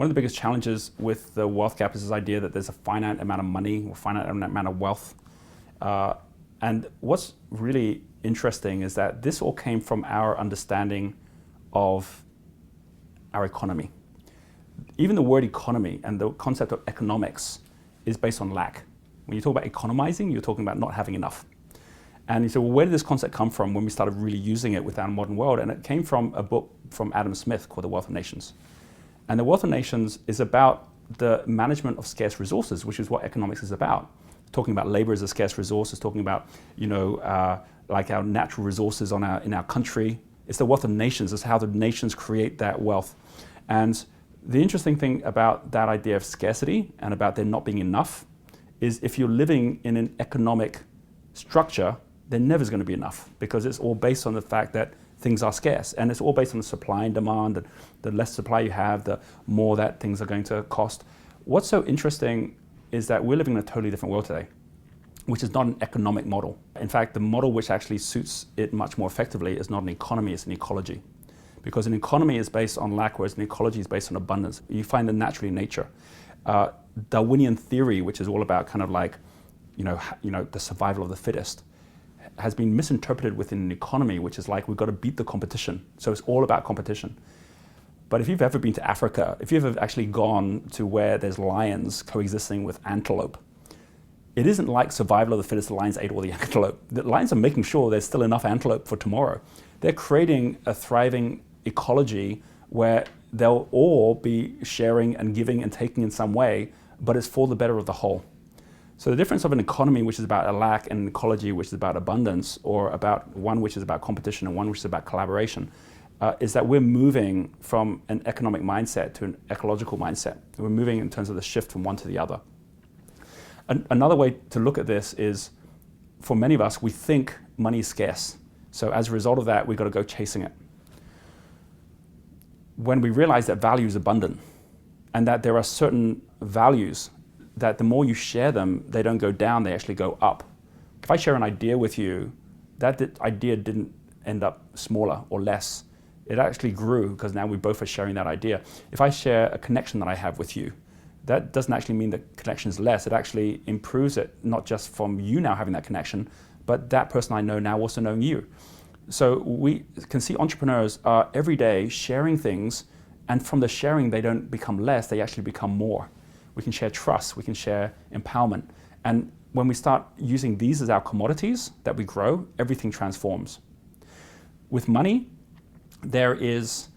One of the biggest challenges with the wealth gap is this idea that there's a finite amount of money or finite amount of wealth. And what's really interesting is that this all came from our understanding of our economy. Even the word economy and the concept of economics is based on lack. When you talk about economizing, you're talking about not having enough. And you say, well, where did this concept come from when we started really using it within our modern world? And it came from a book from Adam Smith called The Wealth of Nations. And The Wealth of Nations is about the management of scarce resources, which is what economics is about. Talking about labor as a scarce resource, is talking about, like our natural resources in our country. It's the wealth of nations. It's how the nations create that wealth. And the interesting thing about that idea of scarcity and about there not being enough is if you're living in an economic structure, there never is going to be enough, because it's all based on the fact that things are scarce, and it's all based on the supply and demand. And the less supply you have, the more that things are going to cost. What's so interesting is that we're living in a totally different world today, which is not an economic model. In fact, the model which actually suits it much more effectively is not an economy, it's an ecology. Because an economy is based on lack, whereas an ecology is based on abundance. You find them naturally in nature. Darwinian Theory, which is all about kind of like, the survival of the fittest, has been misinterpreted within an economy, which is like, we've got to beat the competition. So it's all about competition. But if you've ever been to Africa, if you've ever actually gone to where there's lions coexisting with antelope, it isn't like survival of the fittest, the lions ate all the antelope. The lions are making sure there's still enough antelope for tomorrow. They're creating a thriving ecology where they'll all be sharing and giving and taking in some way, but it's for the better of the whole. So the difference of an economy which is about a lack and an ecology which is about abundance, or about one which is about competition and one which is about collaboration, is that we're moving from an economic mindset to an ecological mindset. We're moving in terms of the shift from one to the other. Another way to look at this is, for many of us, we think money is scarce. So as a result of that, we've got to go chasing it. When we realize that value is abundant, and that there are certain values that the more you share them, they don't go down, they actually go up. If I share an idea with you, that idea didn't end up smaller or less. It actually grew because now we both are sharing that idea. If I share a connection that I have with you, that doesn't actually mean the connection is less. It actually improves it, not just from you now having that connection, but that person I know now also knowing you. So we can see entrepreneurs are every day sharing things, and from the sharing, they don't become less, they actually become more. We can share trust, we can share empowerment. And when we start using these as our commodities that we grow, everything transforms. With money, there is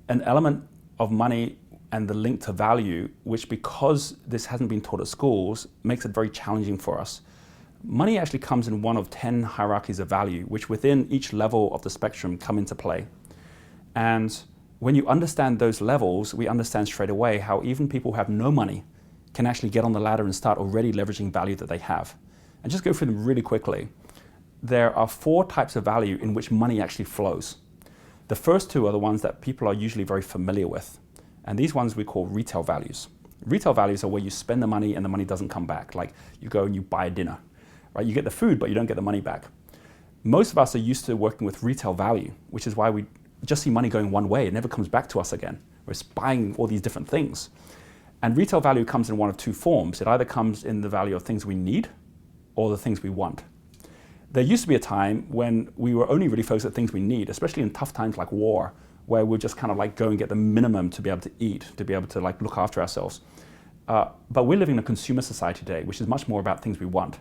an element of money and the link to value, which, because this hasn't been taught at schools, makes it very challenging for us. Money actually comes in one of 10 hierarchies of value, which within each level of the spectrum come into play. And when you understand those levels, we understand straight away how even people who have no money can actually get on the ladder and start already leveraging value that they have. And just go through them really quickly. There are 4 types of value in which money actually flows. The first 2 are the ones that people are usually very familiar with. And these ones we call retail values. Retail values are where you spend the money and the money doesn't come back. Like you go and you buy a dinner, right? You get the food, but you don't get the money back. Most of us are used to working with retail value, which is why we just see money going one way. It never comes back to us again. We're buying all these different things. And retail value comes in one of 2 forms. It either comes in the value of things we need or the things we want. There used to be a time when we were only really focused at things we need, especially in tough times like war, where we'll just kind of like go and get the minimum to be able to eat, to be able to like look after ourselves. But we're living in a consumer society today, which is much more about things we want.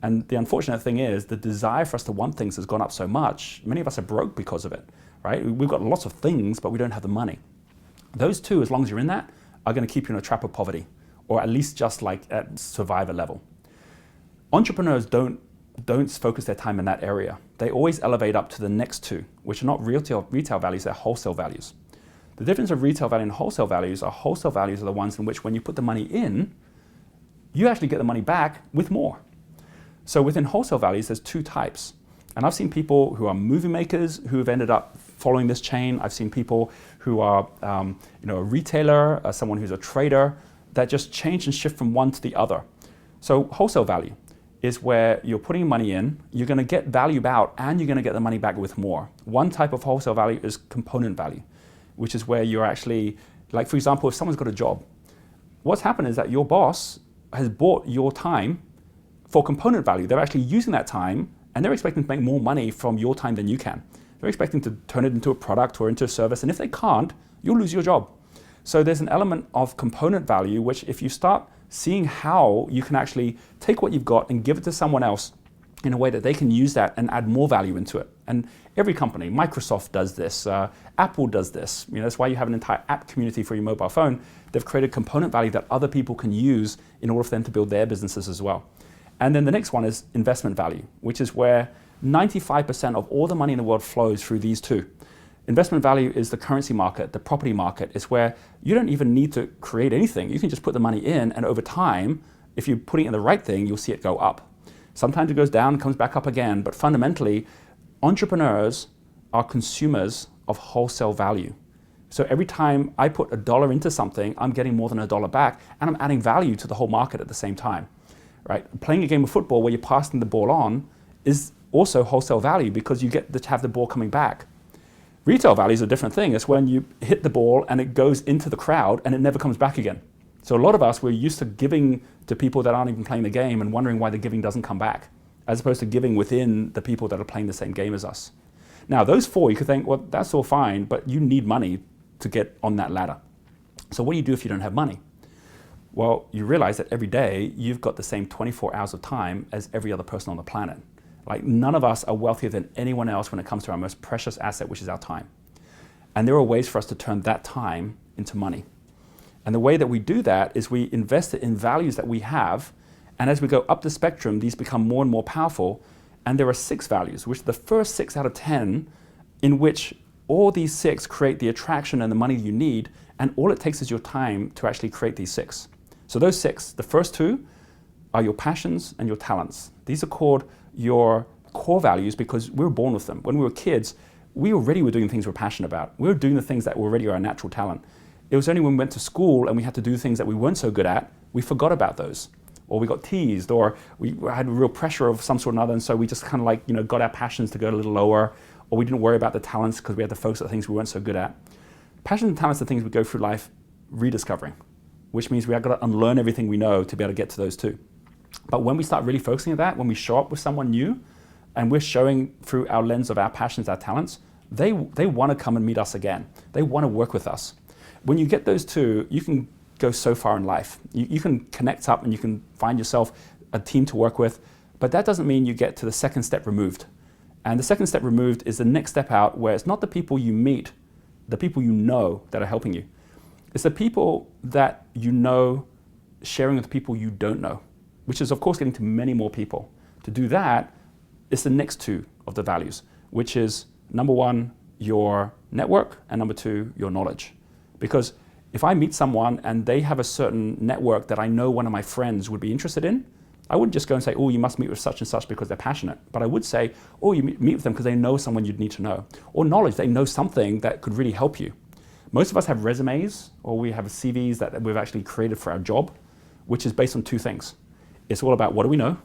And the unfortunate thing is the desire for us to want things has gone up so much. Many of us are broke because of it, right? We've got lots of things, but we don't have the money. Those 2, as long as you're in that, are going to keep you in a trap of poverty, or at least just like at survivor level. Entrepreneurs don't focus their time in that area. They always elevate up to the next 2, which are not retail values, they're wholesale values. The difference of retail value and wholesale values are the ones in which when you put the money in, you actually get the money back with more. So within wholesale values, there's 2 types. And I've seen people who are movie makers who have ended up following this chain. I've seen people who are a retailer, someone who's a trader, that just change and shift from one to the other. So wholesale value is where you're putting money in, you're going to get value out, and you're going to get the money back with more. One type of wholesale value is component value, which is where you're actually Like, for example, if someone's got a job, what's happened is that your boss has bought your time for component value. They're actually using that time, and they're expecting to make more money from your time than you can. They're expecting to turn it into a product or into a service, and if they can't, you'll lose your job. So there's an element of component value, which if you start seeing how you can actually take what you've got and give it to someone else in a way that they can use that and add more value into it. And every company, Microsoft does this, Apple does this. That's why you have an entire app community for your mobile phone. They've created component value that other people can use in order for them to build their businesses as well. And then the next one is investment value, which is where 95% of all the money in the world flows through these two. Investment value is the currency market, the property market. It's where you don't even need to create anything. You can just put the money in, and over time, if you're putting in the right thing, you'll see it go up. Sometimes it goes down, comes back up again, but fundamentally, entrepreneurs are consumers of wholesale value. So every time I put $1 into something, I'm getting more than $1 back, and I'm adding value to the whole market at the same time. Right? Playing a game of football where you're passing the ball on is also wholesale value because you get to have the ball coming back. Retail value is a different thing. It's when you hit the ball and it goes into the crowd and it never comes back again. So a lot of us, we're used to giving to people that aren't even playing the game and wondering why the giving doesn't come back, as opposed to giving within the people that are playing the same game as us. Now, those four, you could think, well, that's all fine, but you need money to get on that ladder. So what do you do if you don't have money? Well, you realize that every day you've got the same 24 hours of time as every other person on the planet. Like, none of us are wealthier than anyone else when it comes to our most precious asset, which is our time. And there are ways for us to turn that time into money. And the way that we do that is we invest it in values that we have, and as we go up the spectrum, these become more and more powerful. And there are 6 values, which are the first 6 out of 10, in which all these 6 create the attraction and the money you need, and all it takes is your time to actually create these 6. So those 6, the first 2 are your passions and your talents. These are called your core values because we were born with them. When we were kids, we already were doing things we were passionate about. We were doing the things that were already our natural talent. It was only when we went to school and we had to do things that we weren't so good at, we forgot about those. Or we got teased, or we had real pressure of some sort or another, and so we just kind of like, got our passions to go a little lower, or we didn't worry about the talents because we had to focus on the things we weren't so good at. Passions and talents are things we go through life rediscovering, which means we have got to unlearn everything we know to be able to get to those 2. But when we start really focusing on that, when we show up with someone new, and we're showing through our lens of our passions, our talents, they want to come and meet us again. They want to work with us. When you get those 2, you can go so far in life. You can connect up and you can find yourself a team to work with, but that doesn't mean you get to the second step removed. And the second step removed is the next step out, where it's not the people you meet, the people you know that are helping you. It's the people that you know sharing with people you don't know, which is of course getting to many more people. To do that, it's the next 2 of the values, which is number 1, your network, and number 2, your knowledge. Because if I meet someone and they have a certain network that I know one of my friends would be interested in, I wouldn't just go and say, oh, you must meet with such and such because they're passionate. But I would say, oh, you meet with them because they know someone you'd need to know. Or knowledge, they know something that could really help you. Most of us have resumes, or we have CVs that we've actually created for our job, which is based on 2 things. It's all about what do we know,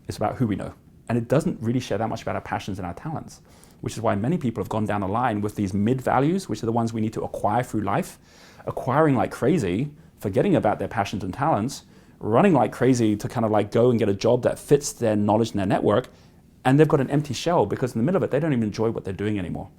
it's about who we know. And it doesn't really share that much about our passions and our talents, which is why many people have gone down the line with these mid-values, which are the ones we need to acquire through life, acquiring like crazy, forgetting about their passions and talents, running like crazy to kind of like go and get a job that fits their knowledge and their network, and they've got an empty shell because in the middle of it, they don't even enjoy what they're doing anymore.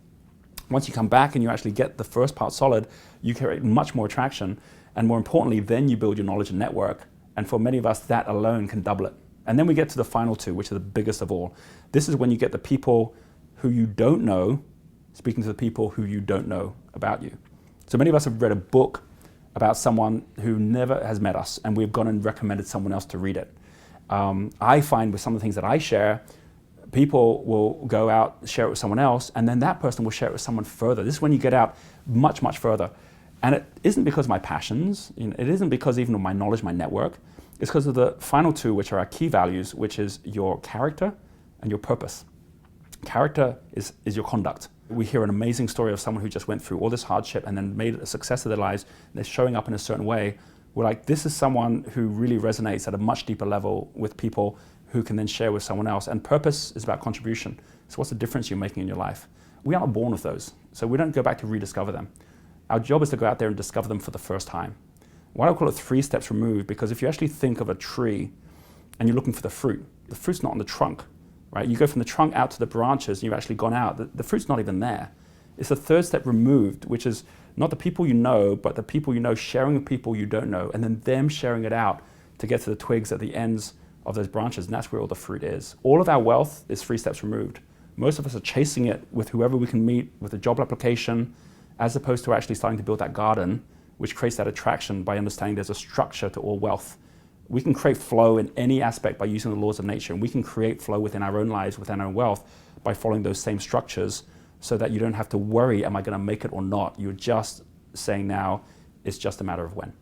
Once you come back and you actually get the first part solid, you create much more attraction, and more importantly, then you build your knowledge and network, and for many of us, that alone can double it. And then we get to the final 2, which are the biggest of all. This is when you get the people who you don't know speaking to the people who you don't know about you. So many of us have read a book about someone who never has met us, and we've gone and recommended someone else to read it. I find with some of the things that I share, people will go out, share it with someone else, and then that person will share it with someone further. This is when you get out much, much further. And it isn't because of my passions, it isn't because even of my knowledge, my network. It's because of the final 2, which are our key values, which is your character and your purpose. Character is your conduct. We hear an amazing story of someone who just went through all this hardship and then made a success of their lives, and they're showing up in a certain way. We're like, this is someone who really resonates at a much deeper level with people who can then share with someone else. And purpose is about contribution. So what's the difference you're making in your life? We aren't born with those, so we don't go back to rediscover them. Our job is to go out there and discover them for the first time. Why do I call it 3 steps removed? Because if you actually think of a tree and you're looking for the fruit's not on the trunk, right? You go from the trunk out to the branches and you've actually gone out, the fruit's not even there. It's the 3rd step removed, which is not the people you know, but the people you know sharing with people you don't know, and then them sharing it out to get to the twigs at the ends of those branches, and that's where all the fruit is. All of our wealth is 3 steps removed. Most of us are chasing it with whoever we can meet, with a job application, as opposed to actually starting to build that garden, which creates that attraction by understanding there's a structure to all wealth. We can create flow in any aspect by using the laws of nature, and we can create flow within our own lives, within our own wealth, by following those same structures, so that you don't have to worry, am I going to make it or not? You're just saying now, it's just a matter of when.